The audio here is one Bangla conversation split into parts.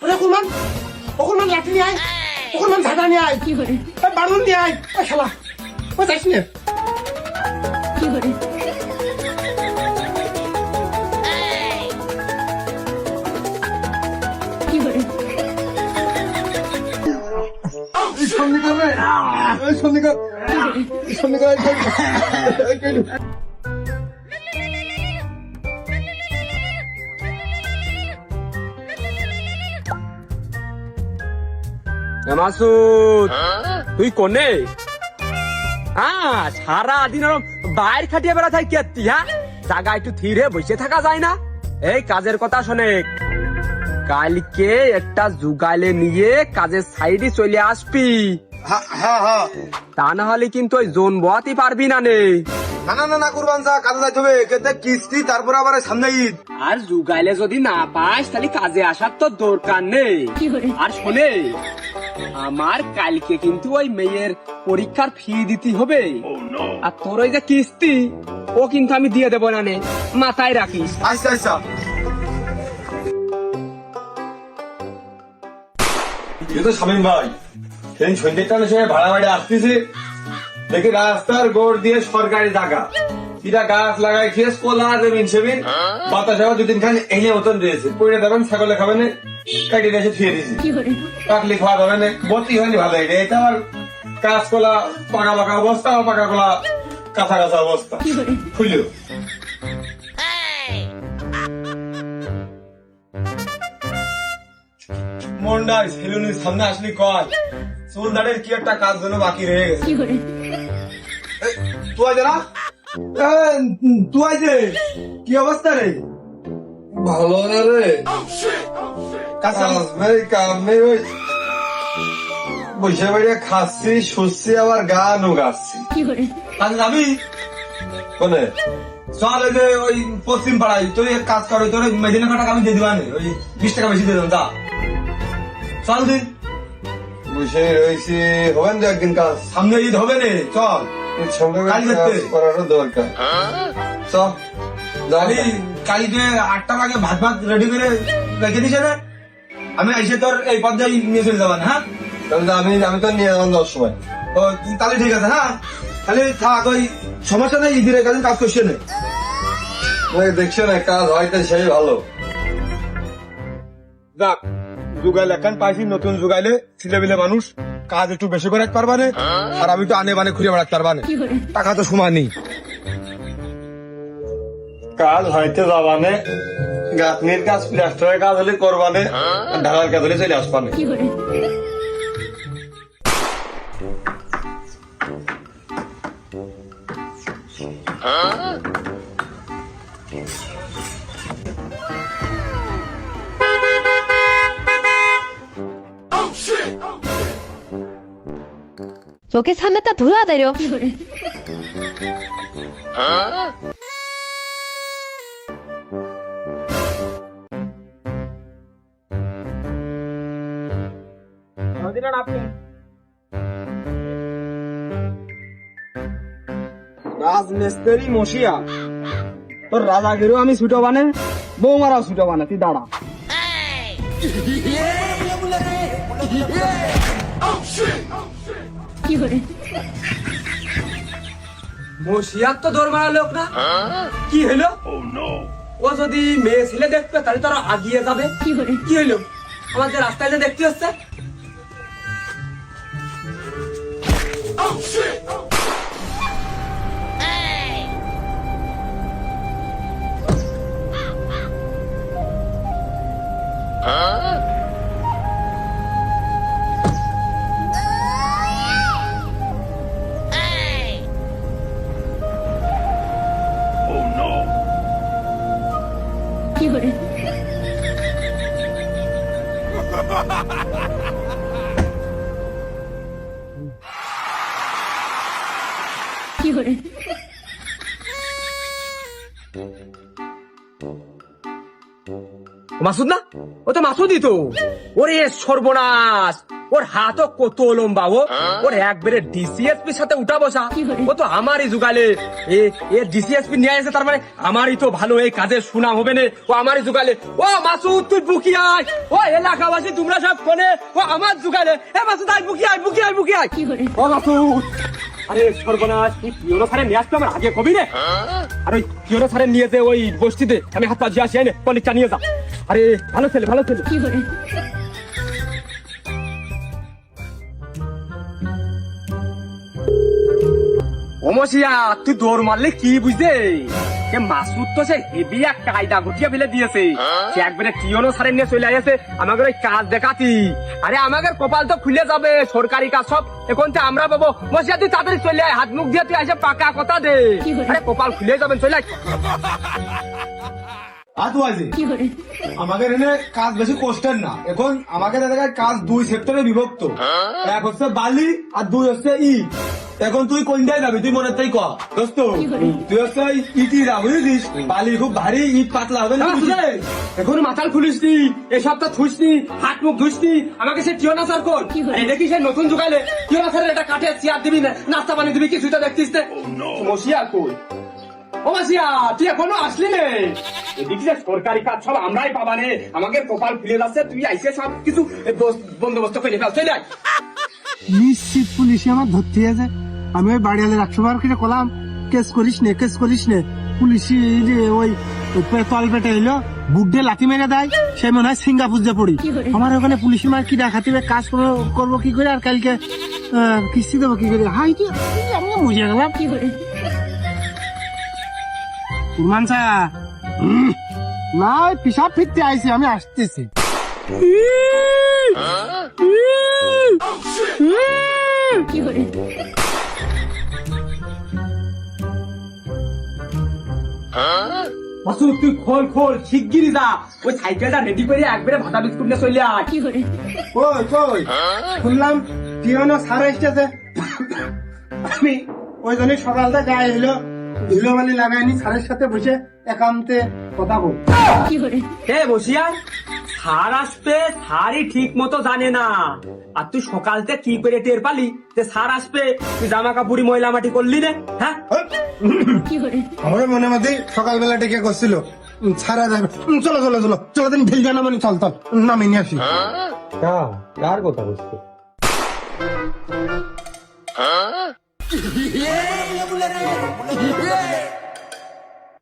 ওরে কুরমান ও কুরমান লাঠি নিয়ে আয় ও কুরমান ঝাঁটা নিয়ে আয় কি করে বাড়ুন নিয়ে আয় ও শালা ও যাইস না কি করে কি করে সন্ধিকর রে সন্ধিকর সন্ধিকর মাসুদ তুই কোনে সারা দিন বাইর খাটিয়ে বেড়া থাকি হ্যাঁ জায়গা একটু ধীরে বসে থাকা যায় না এই কাজের কথা শোনে কালকে একটা জুগাইলে নিয়ে কাজের সাইডে চলে আসবি তা না হলে কিন্তু ওই জোন বোয়াতে পারবি না নে না কুরবান চা কাজে যাইতে হবে কেতে কিস্তি তারপর আবার সামনে ঈদ আর জুগাইলে যদি না পাস তাহলে কাজে আসার তো দরকার নেই কি করে আর শোনে আমার কালকে কিন্তু ওই মেয়ের পরীক্ষার ফি দিতে হবে আর তোর ওই যে কিস্তি ও কিন্তু আমি দিয়ে দেবো না নে মাথায় রাখিস আচ্ছা আচ্ছা কিন্তু শামীম ভাই সেই সন্ধ্যের টানে সে ভাড়া বাড়ি আসতেছে দেখি রাস্তার গোড় দিয়ে সরকারি জায়গা কিরা গাছ লাগাই খেয়ে কোলা দেবেন সেবিন বাতাস আবার দুদিন খান এনে মতন দিয়েছে পড়ে দেবেন ছাগলে খাবেন কাটি এসে ফিরে দিয়েছি কি করে কাকলি খাওয়া যাবে না বতি হয়নি ভালো এটা এটা আমার কাঁচকলা পাকা পাকা অবস্থা পাকা কলা কাঁচা কাঁচা অবস্থা কি করে খুললো মন্ডাই সেলুনের সামনে আসলি কয় চুল দাঁড়ের কি একটা কাজ জন্য বাকি রয়ে গেছে কি করে তুই আয় না তুই আয় যে কি অবস্থা রে ভালো না রে কামে ওই বসে বেড়ে খাচ্ছি শুচ্ছি আবার গানও গাচ্ছি কি করে কাজ যাবি কোনে চল এই যে ওই পশ্চিম পাড়ায় তুই এক কাজ কর তোর মেদিনা কাটা আমি দিয়ে দিবা ওই 20 টাকা বেশি দিয়ে দেবো যা চল দিন বসে রয়েছি হবেন তো একদিন কাজ সামনে ঈদ হবে রে চল করারও দরকার চল কালি তুই 8টা আগে ভাত ভাত রেডি করে রেখে দিস রে আমি এসে তোর এই পর্যায়ে নিয়ে চলে যাবেন হ্যাঁ আমি তো নিয়ে যাবেন 10 সময় ও তাহলে ঠিক আছে হ্যাঁ তাহলে থাক ওই সমস্যা নেই ঈদের কাছে কাজ করছে না দেখছো না কাজ হয়তো সেই ভালো যাক যুগাইলে এখন পাইছি নতুন যুগাইলে ছেলেবিলে মানুষ কাজ একটু বেশি করে রাখতে পারবা না আর আমি তো আনে বানে ঘুরে বেড়াতে পারবা না কি করে টাকা তো সময় নেই কাজ হয়তো যাবানে গাঁথনির কাজ প্লাস্টারের কাজ হলে করবানে ঢালার কাজ হলে চলে আসবানে কি করে চোখের সামনেটা ধুয়া দেয় কি করে রাজমিস্ত্রি মশিয়া তোর রাজাগিরও আমি ছুটো বানে বৌমারাও ছুটো বানে তুই দাঁড়া কি করে মশিয়ার তো দৌড় মারা লোক না কি হলো ও যদি মেয়ে ছেলে দেখবে তাহলে তারা আগিয়ে যাবে কি করে কি হলো আমাদের রাস্তায় যে দেখতে হচ্ছে কি করে কি করে মাসুদ না ও তো মাসুদি তো। ওরে সর্বনাশ, ওর হাতও কত লম্বা, ওর একবারে ডিসিএসপির সাথে উঠা বসা। ও তো আমারই যুগালে ডিসিএসপি নিয়ে আসে, তার মানে আমারই তো ভালো এই কাজের সুনাম হবে না। ও আমারই যুগালে। ও মাসুদ তুই বুকি আয়, ও এলাকাবাসী তোমরা সব ফোনে, ও আমার যুগালে। এ মাসুদ আয়, বুকি আয়, বুকি আয়, বুকি আয়। ও মাসুদ, আরে সর্বনাশ, তুই পিওনো সারে নিয়ে আসতো আমার আগে কবি রে। আর ওই পিওনো সারে নিয়ে যে ওই বস্তিতে আমি হাত পা ঝিয়ে আসি, এনে কলিকটা নিয়ে যা। আরে ভালো ছেলে, ভালো ছেলে। ওমসিয়া, তুই দৌড় মারলে কি বুঝে? মাসুদ তো সে হেভি এক কায়দা গুটিয়ে ফেলে দিয়েছে। সে একবারে টিওনো সারে নিয়ে চলে আসে আমাদের ওই কাজ দেখাতি। আরে আমাদের কপাল তো খুলে যাবে, সরকারি কাজ সব এখন তো আমরা পাবো। মসিয়া তুই তাড়াতাড়ি চলে আয়, হাত মুখ দিয়ে তুই এসে পাকা কথা দে। আরে কপাল খুলে যাবেন, চলে আয়। আমাদের এখানে কাজ বেশি কষ্টের না। এখন আমাদের এলাকায় কাজ 2 সেক্টরে বিভক্ত। এক হচ্ছে বালি আর 2 হচ্ছে ইট। এখন তুই কোনটায় যাবি? তুই মনে তাই কর দোস্ত। তুই হচ্ছে ইটি যা, বুঝেছিস? বালি খুব ভারী, ইট পাতলা হবে না। এখন মাথাল খুলিস নি, এই সপ্তাহ থুস নি, হাত মুখ ধুস নি, আমাকে সে টিওনা সার কর। এই দেখি সে নতুন যুগালে টিওনা সারের একটা কাঠের চেয়ার দিবি না, নাস্তা পানি দিবি, কিছুটা দেখতিস না। মসিয়া কই? ও মাসিয়া, তুই এখনো আসলি নে? এদিকে যে সরকারি কাজ সব আমরাই পাবানে, আমাকে কপাল খুলে যাচ্ছে। তুই আইসে সব কিছু বন্দোবস্ত করে ফেল, চলে আয়। নিশ্চিত পুলিশে আমার ধরতে আছে। আমি ওই বাড়িয়ালে 100 বার করে কলাম কেস করিস নে, কেস করিস নে। পুলিশি যে ওই তল পেটে এলো, বুড্ডে লাথি মেরে দেয়, সে মনে হয় সিঙ্গাপুর যে পড়ি। আমার ওখানে পুলিশি মার কি দেখাতে কাজ করবো কি করে, আর কালকে কিস্তি দেবো কি করে? হাই কি আমি বুঝে গেলাম। কুরমান চা না, পিসাব ফিরতে আইছি, আমি আসতেছি। মাসুদ তুই খোল খোল, শিগগিরই যা। ওই সাইকেলটা রেডি করে একবারে ভাতা বিস্কুট নিয়ে চলে আয়। কই কই শুনলাম টিওনো সারা এসেছে। আমি ওই জন্য সকালটা গায়ে হলো, ধুলোবালি লাগাইনি, সারের সাথে বসে একান্তে কথা বল। বসিয়া, সার আসবে, সারই ঠিক মতো জানে না। আর তুই সকালতে কি করে টের পালি যে সার আসবে? তুই জামা কাপড়ি ময়লা মাটি করলি রে? হ্যাঁ, আমার মনে মধ্যে সকালবেলা ডেকে করছিল সারা যাবে। চলো চলো চলো চলো, দিন ভেল জানা মানে চল চল নামে নিয়ে আসি। কার কথা বলছো?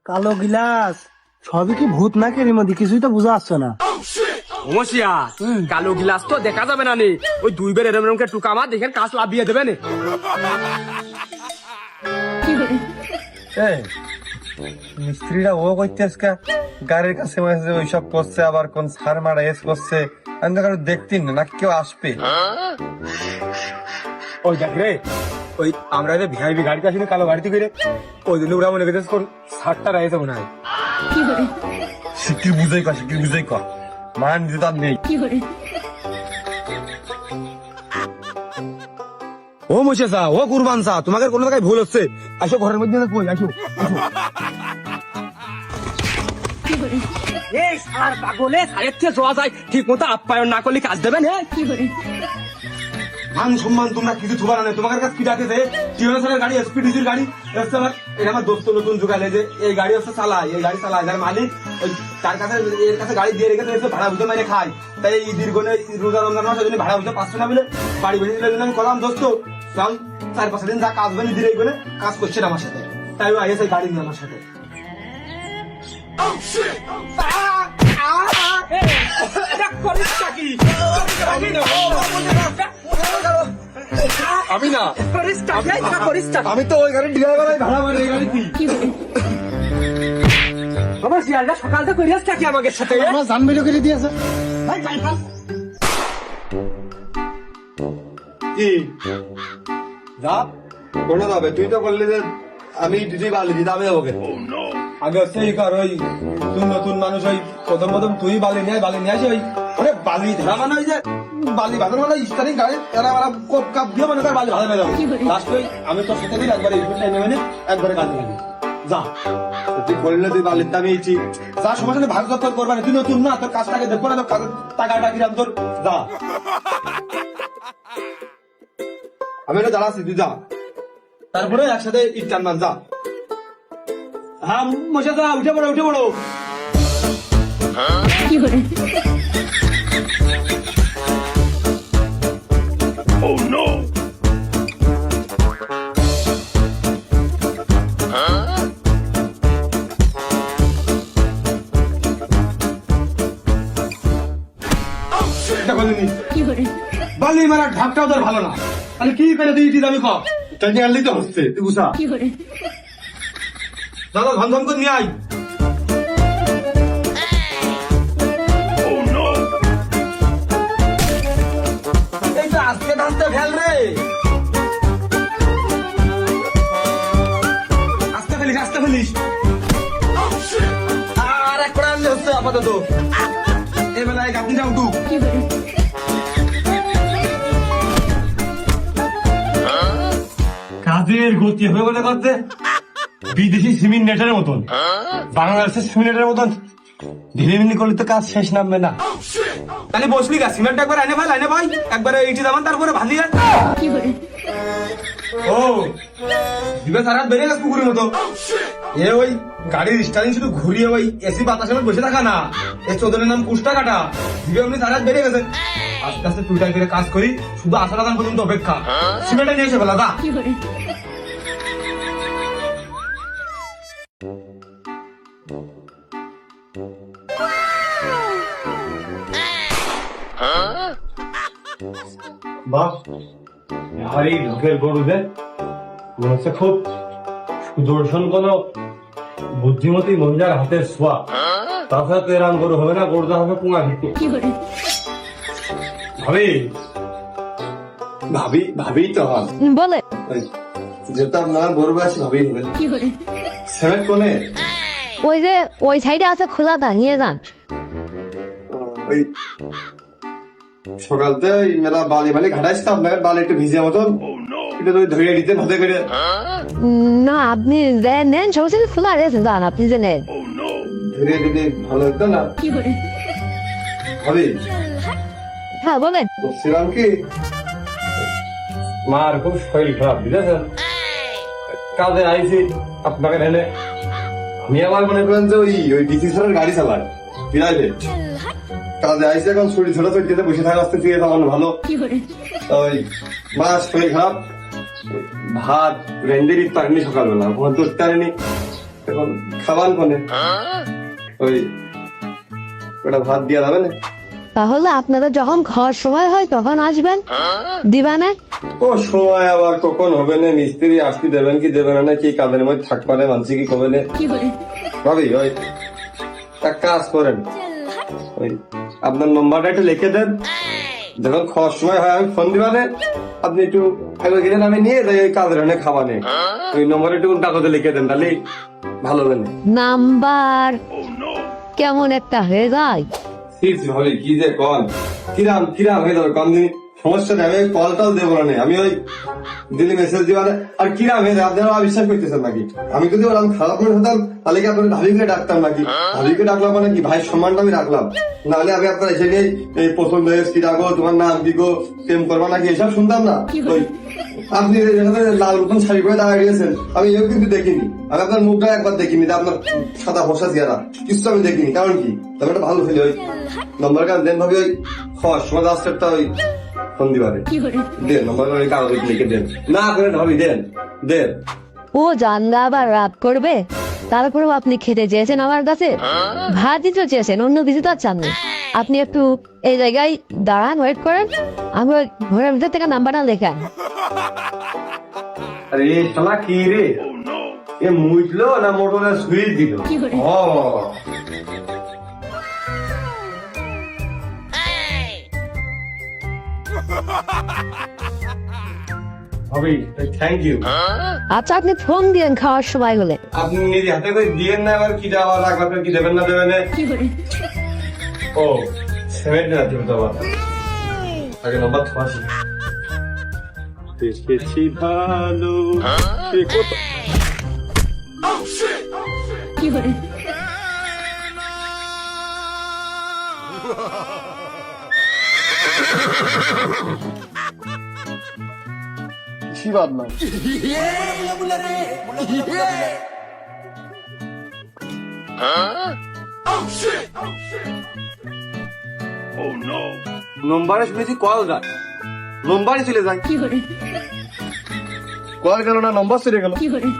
কালো গিলাস সবই কি ভূত না কের মধ্যে, কিছুই তো বুঝা আসছে না। মসিয়া, কালো গিলাস তো দেখা যাবে না নে। ওই 2 বের এরম এরম টুকা মার, দেখেন কাজ লাভিয়ে দেবে নে। মিস্ত্রিরা ও করতে আজকে গাড়ির কাছে মাঝে ওইসব করছে, আবার কোন সার মারা এস করছে। আমি তো কারো দেখতি না, নাকি কেউ আসবে? ওই দেখ রে, ওই আমরা যে ভিআইপি গাড়িতে আসি না, কালো গাড়িতে করে, ওই জন্য ওরা মনে করছে কোন সারটা রয়েছে মনে হয়। শিগগির বুঝাই কর, শিগগির বুঝাই কর, মান দিতে তার নেই। ও মুশে সা, ও কুরবান সা, তোমাকে কোনো জায়গায় ভুল হচ্ছে। আসো ঘরের মধ্যে কই, আসো। এই সার পাগলে, সারের থেকে যাওয়া যায়, ঠিক মতো আপ্যায়ন না করলে কাজ দেবেন। মান সম্মান তোমরা কিছু থুবার না। তোমার কাছে কি ডাকেছে? টিওনো সারের গাড়ি, এসপিডিসির গাড়ি হচ্ছে আমার। এটা আমার দোস্ত নতুন যুগালে যে এই গাড়ি হচ্ছে চালায়, এই গাড়ি চালায় যার মালিক, ওই তার কাছে এর কাছে গাড়ি দিয়ে রেখেছে, এসে ভাড়া বুঝে মাইনে খায়। তাই এই দীর্ঘনে রোজা রমজান মাস জন্য ভাড়া বুঝে 500 না বলে বাড়ি বেরিয়ে দিলে আমি কলাম দোস্ত চল 4-5 দিন যা কাজ হবে ধীরে করে কাজ করছে আমার সাথে। তাই ও আইএসআই গাড়ি নিয়ে আমার সাথে। আমি না, আমি তো ওই গাড়ির ড্রাইভার, ভাড়া মারে এই গাড়িতে। বাবা শিয়ালটা সকালটা করিয়াস থাকি আমাদের সাথে। আমার জানবিলো করে দিয়েছে। কি যা কোনো যাবে? তুই তো বললি যে আমি তুই বালি দিতে আমি ওকে আগে হচ্ছে এই কার ওই তুই নতুন মানুষ, ওই প্রথম তুই বালি নিয়ে আসি। ওই ওরে বালি ধরা মানে ওই যে বালি বাঁধানো মানে স্টারিং গাড়ি এরা কোপ কাপ দিয়ে মানে তার বালি ভালো হয়ে যাবে। লাস্ট ওই আমি তোর সাথে দিন একবারে নেমে একবারে গাড়ি যা তুই করলি না, তুই বালির দামে ইচ্ছি যা সময় সাথে ভাগ যত্ন করবা না, তুই নতুন না, তোর কাজটাকে দেখবো না, তোর কাজের টাকাটা কিরাম তোর, যা আমি এটা দাঁড়াচ্ছি, তুই যা, তারপরে একসাথে ইট টানবান, যা। হ্যাঁ মশা, যা, উঠে পড়ো, উঠে পড়ো। কি hore এটা বলিনি কি hore বালি মারা ঢাকটাও তোর ভালো না, তাহলে কি করে তুই ইটি দামি কর, টাইনি আনলেই তো হচ্ছে, তুই বুঝা, কি hore দাদা ধন ধন করে নিয়ে আয়। এই তো আজকে ধানতে ফেল রে, আজকে ফেলিস, আজকে ফেলিস, আর এক করে আনলে হচ্ছে আপাতত, এই বেলায় গাপনিটা উঠুক। কি hore কাজের গতি হবে বলে করতে বিদেশি সিমেন্ট নেটের মতন, বাংলাদেশের সিমেন্ট নেটের মতন ধীরে মিনি করলে তো কাজ শেষ নামবে না। তাহলে বসলি গা, সিমেন্ট একবার আইনে ভাই, একবারে ইটি দামান, তারপরে ভালিয়ে কি hore ও দিবে সারা বেরিয়ে গেছে পুকুরের মতো। এ ওই গাড়ির স্টারিং শুধু ঘুরিয়ে ওই এসি বাতাসের মধ্যে বসে থাকা না, এই চোদনের নাম কুষ্টা কাটা, দিবে এমনি সারা বেরিয়ে গেছে। আস্তে আস্তে টুইটার করে কাজ করি, শুধু আসার আদান পর্যন্ত অপেক্ষা, সিমেন্টটা নিয়ে এসে ফেলা, দা। কি hore বাহ, আর এই ঢোকের গরুদের মনে হচ্ছে খুব সুদর্শন কোন বুদ্ধিমতী মহিলার হাতের ছোঁয়া, তাছাড়া তো এরাম গরু হবে না, গরুটা হবে পুঙা ভিত্তি। কি hore ভাবি ভাবি ভাবি তো হন বলে যেহেতু আপনার বড় আছে ভাবি হবেন। কি hore সিমেন্ট কোনে ওই যে ওই সাইডে আছে খোলাটা, নিয়ে যান। ওই সকালতে ওই মেলা বালি বালি ঘাটাইছিলাম, আপনার বালি একটু ভিজে মতন, এটা তো ধরিয়ে দিতে ভাতে করে, না আপনি নেন, সমস্যা নেই, খোলা রয়েছে, যান আপনি যে নেন। ধরিয়ে দিলে ভালো হতো না। কি hore ভাবি হ্যাঁ বলেন। বলছিলাম কি, মার খুব শরীর খারাপ, বুঝেছেন, কাজে আইছি আপনাকে এনে, আমি আমার মনে করেন যে ওই ডিসি স্যারের গাড়ি চালায় প্রাইভেট, কাজে আইসে এখন ছুটি ছোট ছুটিতে বসে থাকা, আসতে ফিরে তখন ভালো। কি hore ওই মাছ শরীর খারাপ, ভাত রেন্ডের ইট পারেনি সকালবেলা, ওখানে তো পারেনি, এখন খাবার কোনে, ওই ওটা ভাত দিয়া যাবে না। তাহলে আপনাদের যখন খাওয়ার সময় হয় তখন আসবেন, দিবা না? ও সময় আবার কখন হবে না, মিস্ত্রি আসতে দেবেন কি দেবেন না, কি কাজের মধ্যে থাক পারে, মানছি কি কবে না। কি hore ভাবি ওই এক কাজ করেন, ওই আপনার নম্বরটা একটু লিখে দেন, যখন খাওয়ার সময় হয় আমি ফোন দিবানে, আপনি একটু একবার গেলেন, আমি নিয়ে যাই ওই কাজের অনেক খাওয়া নেই, ওই নম্বরে একটু কাগজে লিখে দেন, তাহলে ভালো হবে না। নাম্বার কেমন একটা হয়ে যায়। ভাবি কি যে কন, কিরাম কিরাম হয়ে যাবে কন দিন, সমস্যা নেই, আমি কলটাও দেবো না, আমি ওই দিল্লি মেসেজ দিবানে, আর কিরাম হয়ে যায় আপনারা বিশ্বাস করতেছেন নাকি, আমি যদি ওরকম খারাপ করে হতাম তাহলে কি আপনার ভাবিকে ডাকতাম নাকি, ভাবিকে ডাকলাম মানে কি ভাই সম্মানটা আমি রাখলাম, নাহলে আমি আপনার এসে নিয়ে এই পছন্দ হয়েছে কি ডাকো, তোমার নাম কি গো, প্রেম করবা নাকি, এসব শুনতাম না। ওই আপনি যেখানে লাল রকম শাড়ি পরে দাঁড়িয়ে গেছেন, আমি এও কিন্তু দেখিনি, আমি আপনার মুখটা একবার দেখিনি, যে আপনার সাদা ফসা চেহারা কিছু আমি দেখিনি, কারণ কি তবে একটা ভালো ফেলি, ওই নম্বর কাজ দেন ভাবি, ওই খাওয়ার সময় আসতে ওই ফোন দিবারে কি hore দেন, নম্বর ওই কাগজে লিখে দেন, না করে ভাবি দেন দেন। ও জানলা আবার রাত করবে, তারপরেও আপনি খেতে চেয়েছেন আমার কাছে, ভাতই তো চেয়েছেন, অন্য কিছু তো আর চাননি। আপনি একটু এই জায়গায় দাঁড়ান, ওয়েট করেন, আমি ওই ঘরের ভিতর থেকে নাম্বারটা লেখান। আরে শালা কি রে, এ মুইটলো না মোটরে সুইচ দিল? কি hore ও ভাবি থ্যাংক ইউ, আচ্ছা আপনি ফোন দিয়েন খাওয়ার সময় হলে। আপনি নিজে হাতে করে দিয়েন না, আবার কি দেওয়া লাগবে, কি দেবেন না দেবেন। কি hore ও সিমেন্ট না দিতে হবে, আগে নম্বর থাকি দেখেছি ভালো সে কত কি hore কি বাদ না নম্বরে শুনেছি কল যায় নম্বরই চলে যায় কি hore কল গেল না নম্বর চলে গেল কি hore